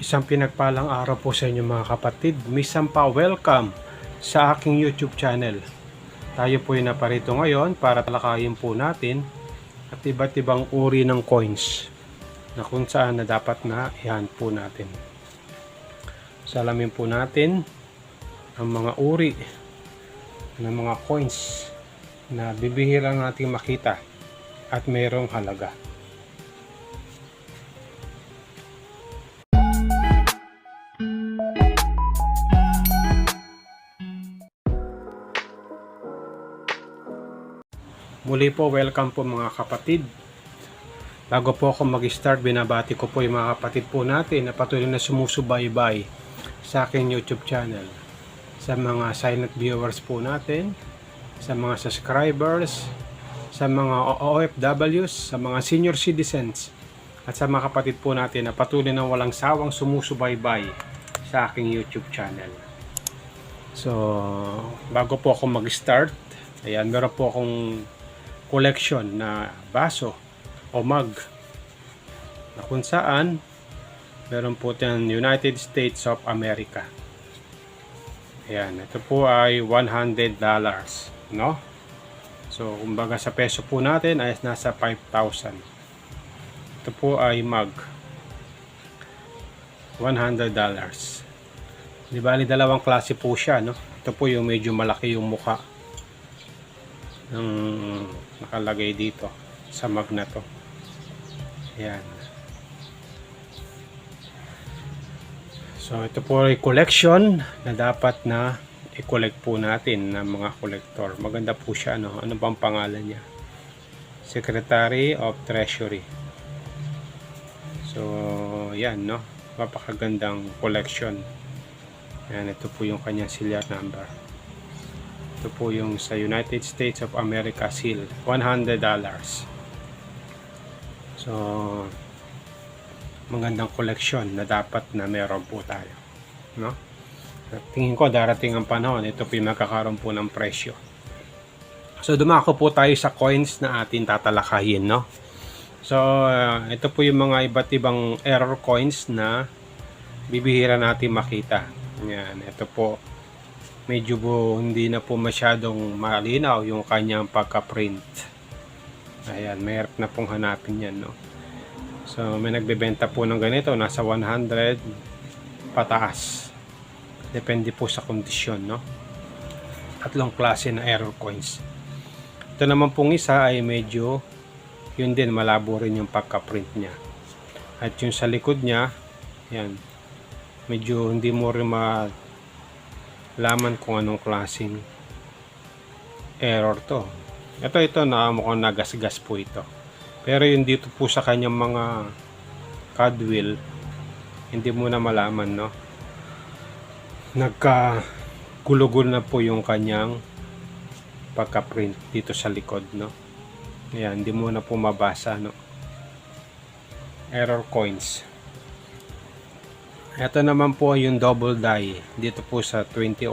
Isang pinagpalang araw po sa inyo mga kapatid. Misampa, welcome sa aking YouTube channel. Tayo po ay naparito ngayon para talakayin po natin at iba't ibang uri ng coins na kung saan na dapat na i-hunt po natin. Salamin po natin ang mga uri ng mga coins na bibihirang nating makita at mayroong halaga. Muli po, welcome po mga kapatid. Bago po ako mag-start, binabati ko po yung mga kapatid po natin na patuloy na sumusubaybay sa aking YouTube channel. Sa mga silent viewers po natin, sa mga subscribers, sa mga OFWs, sa mga senior citizens, at sa mga kapatid po natin na patuloy na walang sawang sumusubaybay sa aking YouTube channel. So, bago po ako mag-start, ayan, meron po akong collection na baso o mug na kung saan meron po tayong United States of America. Ayan, ito po ay $100, no? So, kumbaga sa peso po natin ay nasa 5,000. Ito po ay mug, $100. Di bali dalawang klase po siya, no? Ito po yung medyo malaki yung mukha ng nakalagay dito sa mug na to. Ayan. So ito po ay collection na dapat na i-collect po natin ng mga collector. Maganda po siya, no? Ano bang pangalan niya? Secretary of Treasury. So yan, no? Mapakagandang collection. Ayan, ito po yung kanyang serial number. Ito po yung sa United States of America seal, $100. So, magandang collection na dapat na meron po tayo, no? At tingin ko darating ang panahon, ito po yung magkakaroon po ng presyo. So, dumako po tayo sa coins na atin tatalakayin, no? So, ito po yung mga iba't ibang error coins na bibihira natin makita. Yan, ito po. Medyo hindi na po masyadong malinaw yung kanyang pagka-print. Ayan, mahirap na pong hanapin yan, no? So, may nagbebenta po ng ganito, nasa 100 pataas. Depende po sa kondisyon, no? Tatlong klase na error coins. Ito naman pong isa ay medyo, yun din, malabo rin yung pagka-print niya. At yung sa likod niya, yan, medyo hindi mo rin laman kung anong klaseng error to. Ito na mukhang nagasgas po ito. Pero yung dito po sa kanyang mga card wheel, hindi mo na malaman, no? Nagkagulugol na po yung kanyang pagka-print dito sa likod, no? Ayan, hindi mo na po mabasa, no? Error coins. Ito naman po yung double die dito po sa 2007.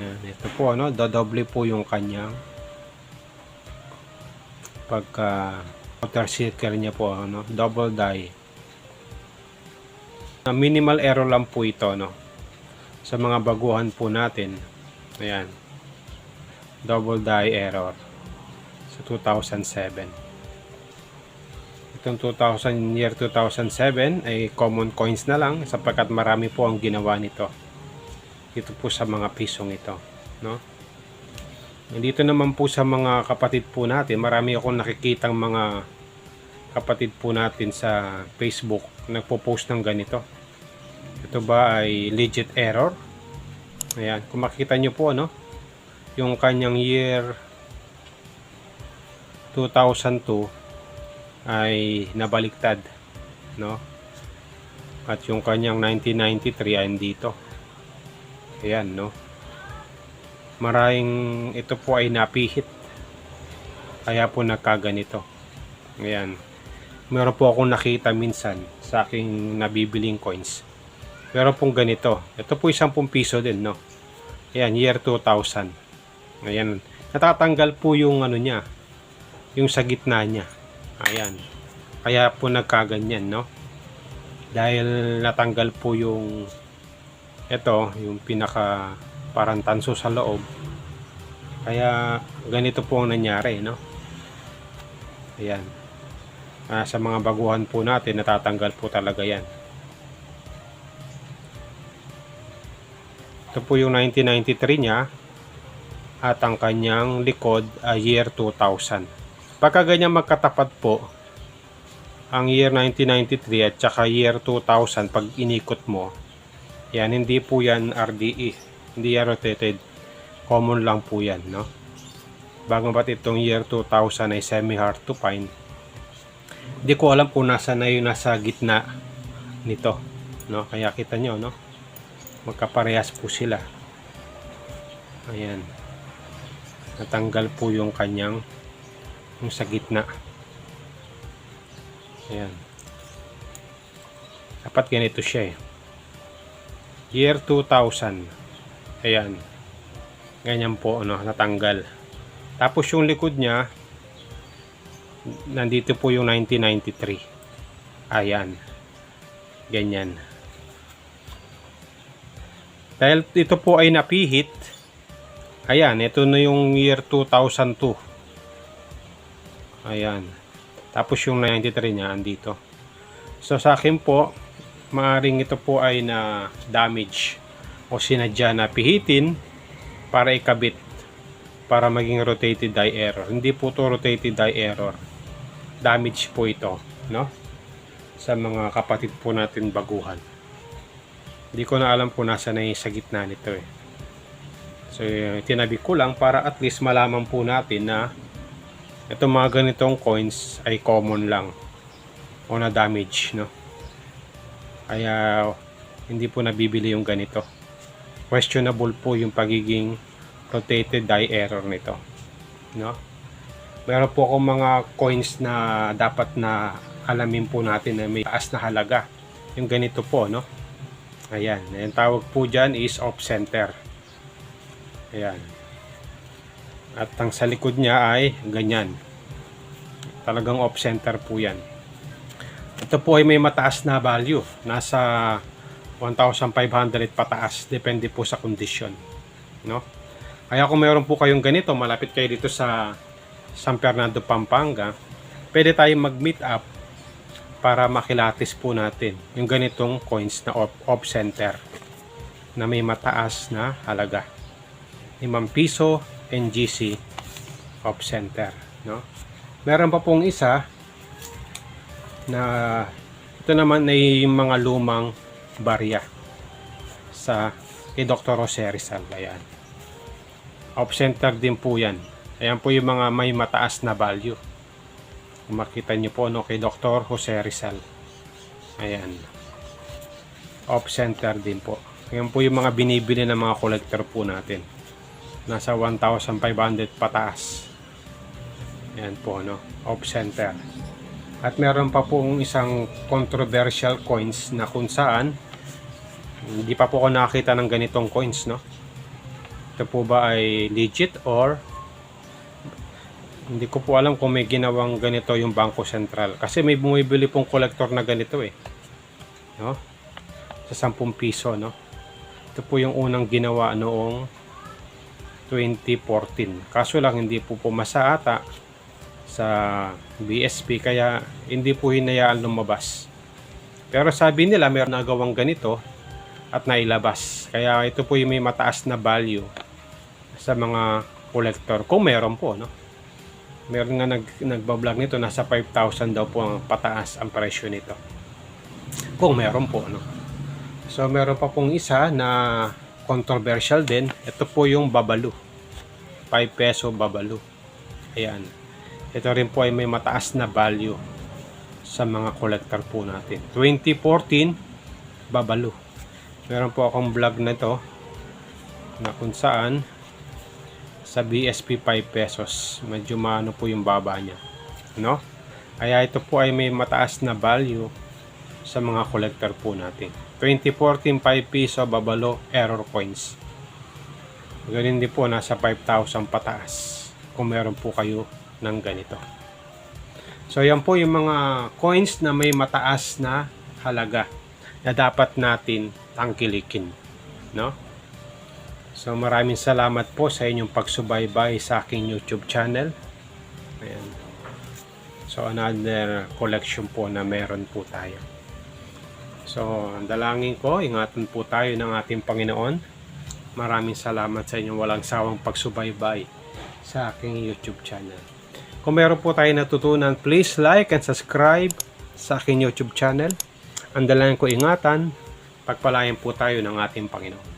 Ayan, ito po, no, dodoble po yung kanyang pagka outer circle niya po, no, double die. Minimal error lang po ito, no, sa mga baguhan po natin. Ayan, double die error sa 2007. Itong year 2007 ay common coins na lang sapagkat marami po ang ginawa nito dito po sa mga pisong ito, no? Dito naman po sa mga kapatid po natin, marami akong nakikitang mga kapatid po natin sa Facebook nagpo-post ng ganito. Ito ba ay legit error? Ayan, kung makikita nyo po, no, yung kanyang year 2002 ay nabaliktad, no? At yung kanyang 1993 ay dito. Ayan, no? Maraming ito po ay napihit. Kaya po nagkaganito. Ayan. Meron po akong nakita minsan sa aking nabibiling coins. Meron pong ganito. Ito po 10 piso din, no? Ayan, year 2000. Ayan. Natatanggal po yung ano niya, yung sa gitna niya. Ayan. Kaya po nagkaganyan, no? dahil natanggal po yung yung pinaka parang tanso sa loob, kaya ganito po ang nangyari, no? Ayan. Sa mga baguhan po natin, natatanggal po talaga yan. Ito po yung 1993 niya, at ang kanyang likod ay year 2000. Pagka ganyan magkatapat po ang year 1993 at saka year 2000, pag inikot mo yan, hindi po yan RDE, hindi yan rotated, common lang po yan, no? Bagamat itong year 2000 ay semi hard to find, hindi ko alam kung nasa na yung nasa gitna nito, no? Kaya kita nyo, no, magkaparehas po sila. Ayan, natanggal po yung kanyang yung sa gitna. Ayan, dapat ganito siya year 2000. Ayan, ganyan po, no, natanggal. Tapos yung likod niya, nandito po yung 1993. Ayan, ganyan. Dahil ito po ay napihit, ayan, ito na yung year 2002. Ayan, tapos yung 93 niya andito. So sa akin po, maaring ito po ay na damage o sinadya na pihitin para ikabit, para maging rotated die error. Hindi po to rotated die error, damage po ito, no, sa mga kapatid po natin baguhan. Hindi ko na alam kung nasa na yung sa gitna nito So tinabi ko lang para at least malaman po natin na itong mga ganitong coins ay common lang o na damage, no? Kaya hindi po nabibili yung ganito. Questionable po yung pagiging rotated die error nito, no? Meron po akong mga coins na dapat na alamin po natin na may taas na halaga. Yung ganito po, no? Ayan, yung tawag po dyan is off center. Ayan. At ang sa likod niya ay ganyan. Talagang off center po yan. Ito po ay may mataas na value. Nasa 1,500 pataas. Depende po sa kondisyon, no? Kaya kung meron po kayong ganito, malapit kayo dito sa San Fernando, Pampanga, pwede tayong mag-meet up para makilatis po natin yung ganitong coins na off center na may mataas na halaga. 5 piso NGC off center, no? Meron pa pong isa na ito naman ay yung mga lumang barya sa kay Dr. Jose Rizal. Ayan, off center din po yan. Ayan po yung mga may mataas na value. Kung makita nyo po, no, kay Dr. Jose Rizal. Ayan, off center din po. Ayan po yung mga binibili ng mga collector po natin. Nasa 1,500 pataas. Ayan po, no, off center. At meron pa pong isang controversial coins na kung saan hindi pa po ako nakakita ng ganitong coins, no? Ito po ba ay legit or hindi ko po alam kung may ginawang ganito yung Bangko Sentral. Kasi may bumibili pong collector na ganito no? Sa 10 piso, no? Ito po yung unang ginawa noong 2014. Kaso lang hindi po pumasa ata sa BSP, kaya hindi po hinayaan lumabas. Pero sabi nila meron nagawang ganito at nailabas. Kaya ito po yung may mataas na value sa mga collector. Kung meron po, no? Meron nga nagbablog nito, nasa 5,000 daw po ang pataas ang presyo nito. Kung meron po, no? So meron pa pong isa na controversial din. Ito po yung Babalu. 5 peso Babalu. Ayan. Ito rin po ay may mataas na value sa mga collector po natin. 2014 Babalu. Meron po akong vlog na ito na kung saan sa BSP 5 pesos. Medyo maano po yung baba niya, no? Kaya ito po ay may mataas na value sa mga collector po natin. 2014 5 piso Babalo error coins. Ganun din po, nasa 5,000 pataas kung meron po kayo ng ganito. So yan po yung mga coins na may mataas na halaga na dapat natin tangkilikin, no? So maraming salamat po sa inyong pagsubaybay sa aking YouTube channel. Ayan. So another collection po na meron po tayo. So ang dalangin ko, ingatan po tayo ng ating Panginoon. Maraming salamat sa inyong walang sawang pagsubaybay sa aking YouTube channel. Kung meron po tayo natutunan, please like and subscribe sa aking YouTube channel. Ang dalangin ko, ingatan, pagpalain po tayo ng ating Panginoon.